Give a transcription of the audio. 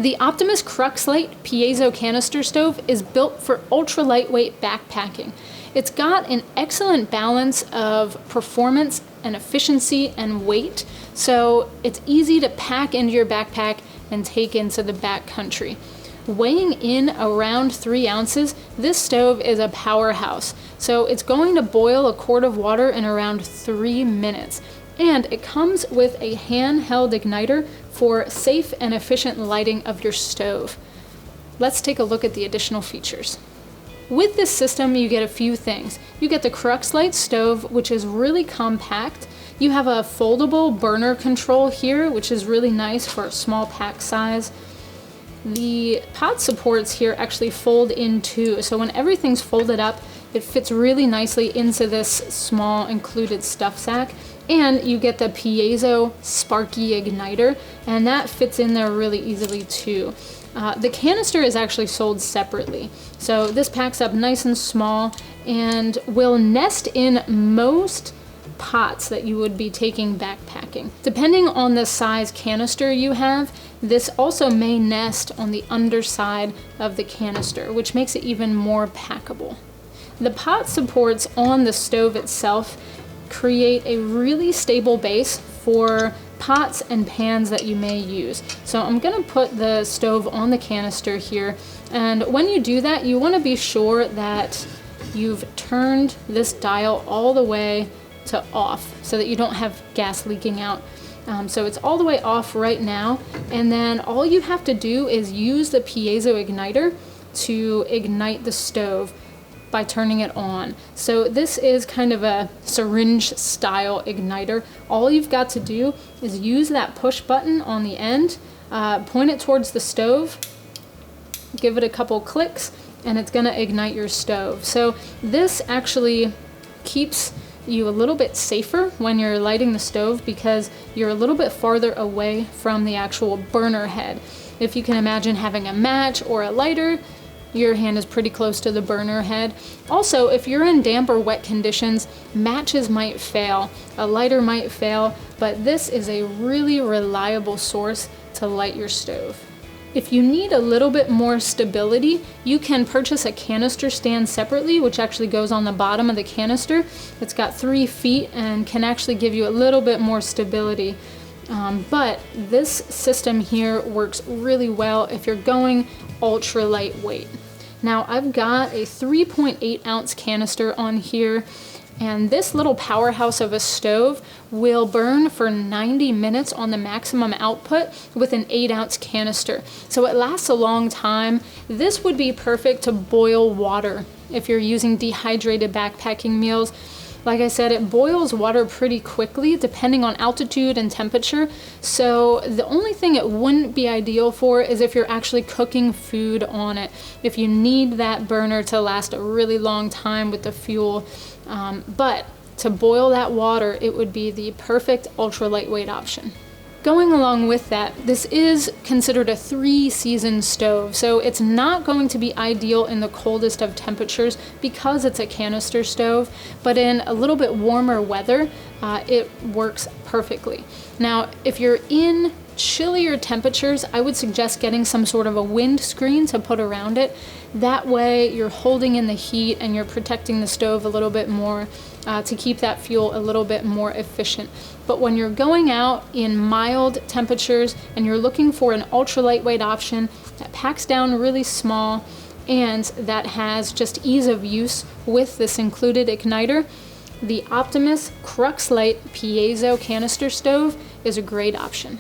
The Optimus Crux Lite Piezo canister stove is built for ultra lightweight backpacking. It's got an excellent balance of performance and efficiency and weight, so it's easy to pack into your backpack and take into the backcountry. Weighing in around 3 ounces, this stove is a powerhouse. So it's going to boil a quart of water in around 3 minutes. And it comes with a handheld igniter for safe and efficient lighting of your stove. Let's take a look at the additional features. With this system, you get a few things. You get the Crux Lite stove, which is really compact. You have a foldable burner control here, which is really nice for a small pack size. The pot supports here actually fold in two, so when everything's folded up, it fits really nicely into this small included stuff sack. And you get the piezo sparky igniter, and that fits in there really easily too. The canister is actually sold separately, so this packs up nice and small and will nest in most pots that you would be taking backpacking. Depending on the size canister you have, this also may nest on the underside of the canister, which makes it even more packable. The pot supports on the stove itself create a really stable base for pots and pans that you may use. So I'm going to put the stove on the canister here, and when you do that, you want to be sure that you've turned this dial all the way to off so that you don't have gas leaking out. So it's all the way off right now, and then all you have to do is use the piezo igniter to ignite the stove by turning it on. So this is kind of a syringe style igniter. All you've got to do is use that push button on the end, point it towards the stove, give it a couple clicks, and it's gonna ignite your stove. So this actually keeps you a little bit safer when you're lighting the stove because you're a little bit farther away from the actual burner head. If you can imagine having a match or a lighter, your hand is pretty close to the burner head. Also, if you're in damp or wet conditions, matches might fail, a lighter might fail, but this is a really reliable source to light your stove. If you need a little bit more stability, you can purchase a canister stand separately, which actually goes on the bottom of the canister. It's got 3 feet and can actually give you a little bit more stability. But this system here works really well if you're going ultra lightweight. Now I've got a 3.8 ounce canister on here, and this little powerhouse of a stove will burn for 90 minutes on the maximum output with an 8 ounce canister. So it lasts a long time. This would be perfect to boil water if you're using dehydrated backpacking meals. Like I said, it boils water pretty quickly depending on altitude and temperature. So the only thing it wouldn't be ideal for is if you're actually cooking food on it. If you need that burner to last a really long time with the fuel. But to boil that water, it would be the perfect ultra lightweight option. Going along with that, this is considered a 3-season stove, so it's not going to be ideal in the coldest of temperatures because it's a canister stove, but in a little bit warmer weather, it works perfectly. Now, if you're in chillier temperatures, I would suggest getting some sort of a wind screen to put around it. That way you're holding in the heat and you're protecting the stove a little bit more to keep that fuel a little bit more efficient. But when you're going out in mild temperatures and you're looking for an ultra lightweight option that packs down really small and that has just ease of use with this included igniter, the Optimus Crux Lite Piezo canister stove is a great option.